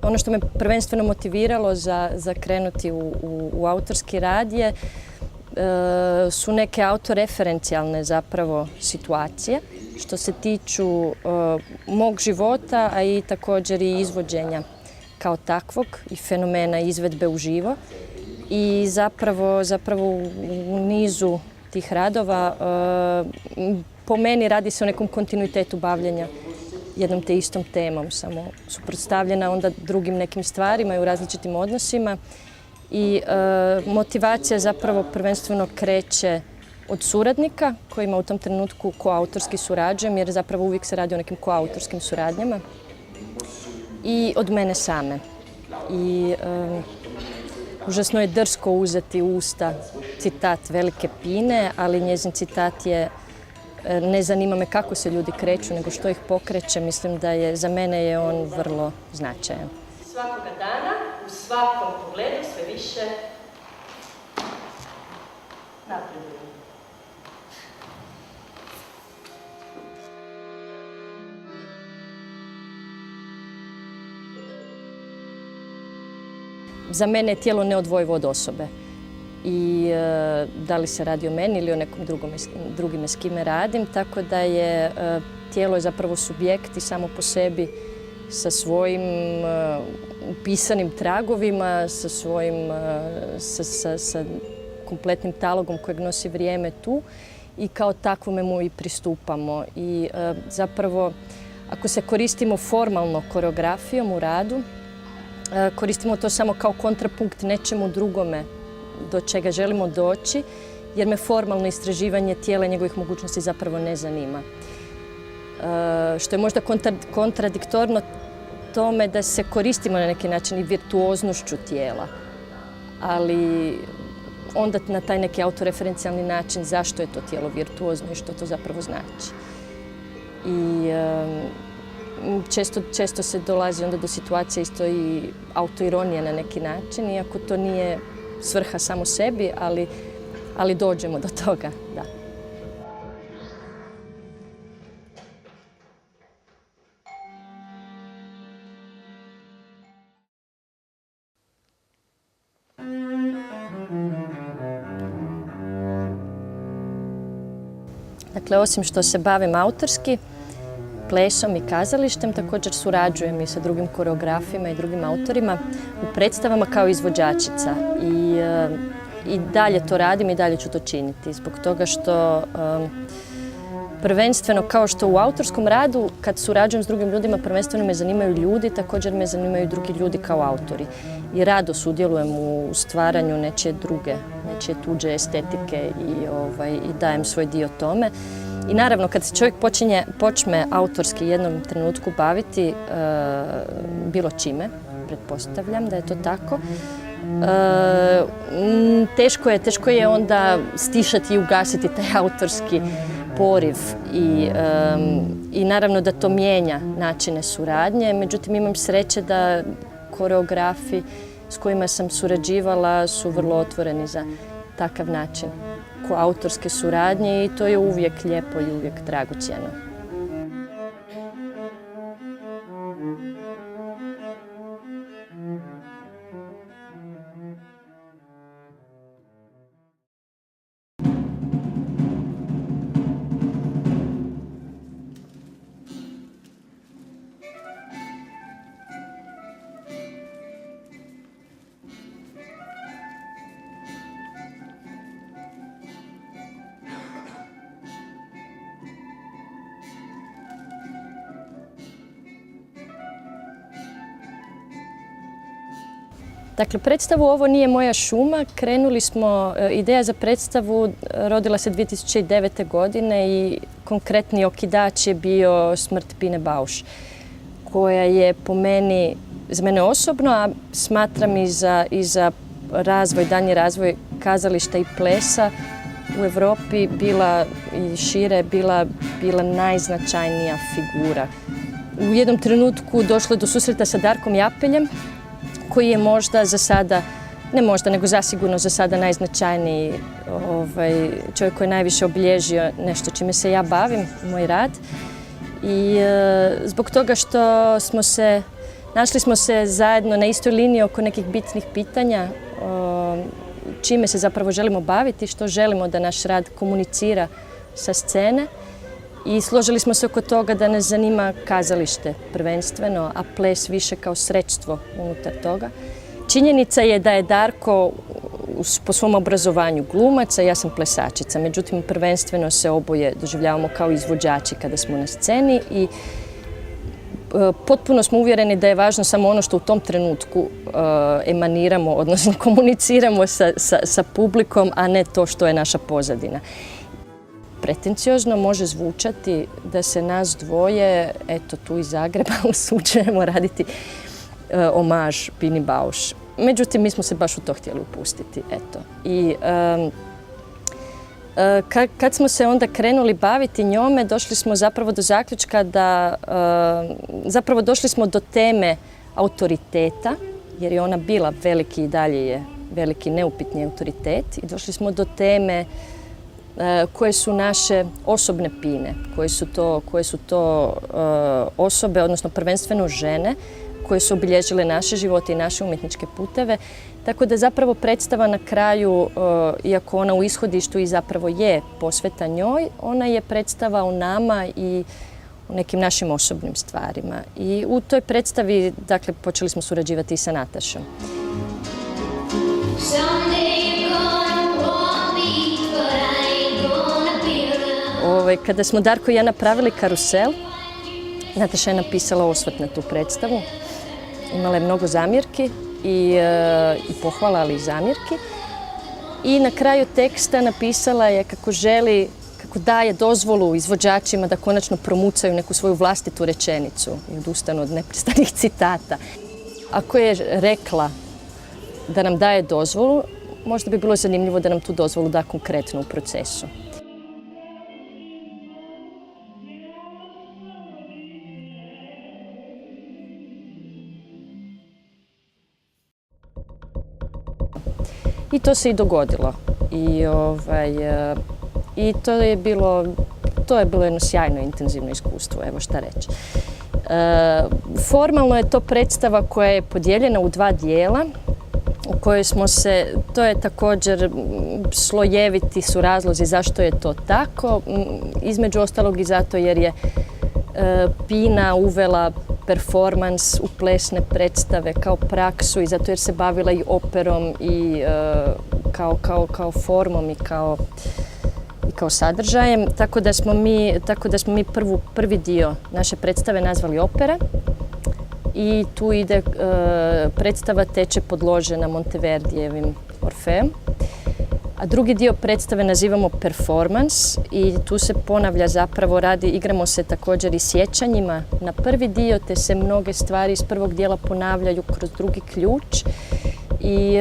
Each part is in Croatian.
ono što me prvenstveno motiviralo za krenuti u autorski rad su neke autoreferencijalne zapravo situacije što se tiču mog života, a i također i izvođenja kao takvog i fenomena izvedbe uživo. I zapravo u nizu tih radova po meni radi se o nekom kontinuitetu bavljenja jednom te istom temom, samo suprotstavljena onda drugim nekim stvarima i u različitim odnosima. I motivacija zapravo prvenstveno kreće od suradnika kojima u tom trenutku koautorski surađujem, jer zapravo uvijek se radi o nekim koautorskim suradnjama, i od mene same. I užasno je drsko uzeti u usta citat velike Pine, ali njezin citat je: ne zanima me kako se ljudi kreću, nego što ih pokreće. Mislim da za mene je on vrlo značajan. Svakoga dana, u svakom pogledu sve više napredujem. Za mene je tijelo neodvojivo od osobe. I da li se radi o meni ili o nekom drugime s kime radim, tako da je tijelo je zapravo subjekt i samo po sebi sa svojim upisanim tragovima, sa kompletnim talogom kojeg nosi vrijeme tu, i kao takvome mu i pristupamo. I zapravo, ako se koristimo formalno koreografijom u radu, koristimo to samo kao kontrapunkt nečemu drugome do čega želimo doći, jer me formalno istraživanje tijela i njegovih mogućnosti zapravo ne zanima. Što je možda kontradiktorno tome da se koristimo na neki način i virtuoznošću tijela, ali onda na taj neki autoreferencijalni način zašto je to tijelo virtuozno i što to zapravo znači. I često se dolazi onda do situacije isto i autoironije na neki način, iako to nije svrha samo sebi, ali dođemo do toga, da. Dakle, osim što se bavim autorski, plesom i kazalištem, također surađujem i sa drugim koreografima i drugim autorima u predstavama kao izvođačica. I dalje to radim i dalje ću to činiti. Zbog toga što prvenstveno, kao što u autorskom radu, kad surađujem s drugim ljudima, prvenstveno me zanimaju ljudi, također me zanimaju drugi ljudi kao autori. I rado sudjelujem u stvaranju nečije tuđe estetike i dajem svoj dio tome. I naravno, kad se čovjek počne autorski jednom trenutku baviti bilo čime, pretpostavljam da je to tako, teško je onda stišati i ugasiti taj autorski poriv i naravno da to mijenja načine suradnje. Međutim, imam sreće da koreografi s kojima sam surađivala su vrlo otvoreni za takav način autorske suradnje i to je uvijek lijepo i uvijek dragocjeno. Dakle, predstavu Ovo nije moja šuma krenuli smo, ideja za predstavu rodila se 2009. godine i konkretni okidač je bio smrt Pine Bausch, koja je po meni, za mene osobno, a smatram i za razvoj, danji razvoj kazališta i plesa u Europi bila i šire bila najznačajnija figura. U jednom trenutku došlo je do susreta sa Darkom Japeljem, koji je možda za sada, ne možda, nego zasigurno za sada najznačajniji čovjek koji je najviše obilježio nešto čime se ja bavim, moj rad. I zbog toga što smo se Našli smo se zajedno na istoj liniji oko nekih bitnih pitanja, čime se zapravo želimo baviti, što želimo da naš rad komunicira sa scene. I složili smo se oko toga da nas zanima kazalište prvenstveno, a ples više kao sredstvo unutar toga. Činjenica je da je Darko po svom obrazovanju glumac, a ja sam plesačica. Međutim, prvenstveno se oboje doživljavamo kao izvođači kada smo na sceni i potpuno smo uvjereni da je važno samo ono što u tom trenutku emaniramo, odnosno komuniciramo sa publikom, a ne to što je naša pozadina. Pretenciozno može zvučati da se nas dvoje, eto tu iz Zagreba, usuđujemo raditi omaž Bini Bauš. Međutim, mi smo se baš u to htjeli upustiti, eto. I kad smo se onda krenuli baviti njome, došli smo zapravo do zaključka da, zapravo došli smo do teme autoriteta, jer je ona bila veliki i dalje je veliki neupitni autoritet, i došli smo do teme koje su naše osobne pine, koje su to osobe, odnosno prvenstveno žene, koje su obilježile naše živote i naše umjetničke puteve. Tako da zapravo predstava na kraju, iako ona u ishodištu i zapravo je posveta njoj, ona je predstava o nama i o nekim našim osobnim stvarima. I u toj predstavi, dakle, počeli smo surađivati i sa Natašom. Kada smo Darko i ja napravili Karusel, Nataša je napisala osvrt na tu predstavu. Imala je mnogo zamjerki i pohvala, ali i zamjerki. I na kraju teksta napisala je kako daje dozvolu izvođačima da konačno promucaju neku svoju vlastitu rečenicu i odustanu od neprestanih citata. Ako je rekla da nam daje dozvolu, možda bi bilo zanimljivo da nam tu dozvolu da konkretno u procesu. I to se i dogodilo. I to je bilo jedno sjajno intenzivno iskustvo, evo šta reći. Formalno je to predstava koja je podijeljena u 2 dijela, u kojoj smo se, to je također slojeviti su razlozi zašto je to tako, između ostalog i zato jer je Pina uvela performans u plesne predstave kao praksu i zato jer se bavila i operom i kao formom i kao sadržajem. Tako da smo mi prvi dio naše predstave nazvali opera i tu ide predstava teče podložena Monteverdijevim Orfeom. A drugi dio predstave nazivamo performans i tu se ponavlja zapravo igramo se također i sjećanjima na prvi dio, te se mnoge stvari iz prvog dijela ponavljaju kroz drugi ključ i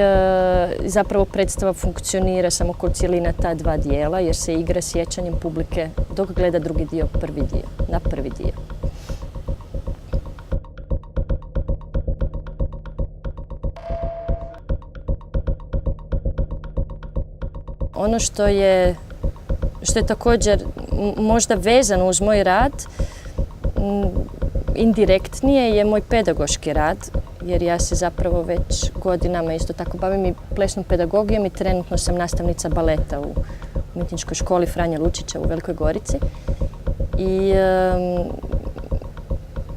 zapravo predstava funkcionira samo kao cjelina ta 2 dijela jer se igra sjećanjem publike dok gleda drugi dio, na prvi dio. Ono što je također možda vezano uz moj rad, indirektnije je moj pedagoški rad, jer ja se zapravo već godinama isto tako bavim i plesnom pedagogijom i trenutno sam nastavnica baleta u Umjetničkoj školi Franje Lučića u Velikoj Gorici. I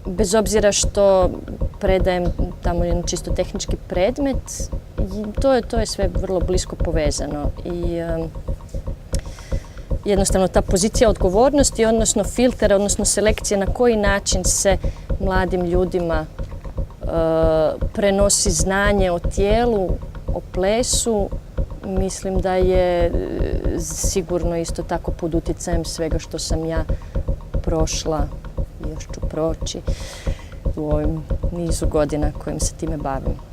bez obzira što predajem tamo jedan čisto tehnički predmet, to je sve vrlo blisko povezano i jednostavno ta pozicija odgovornosti, odnosno filtera, odnosno selekcije na koji način se mladim ljudima prenosi znanje o tijelu, o plesu, mislim da je sigurno isto tako pod utjecajem svega što sam ja prošla i još ću proći u ovim nizu godina kojim se time bavim.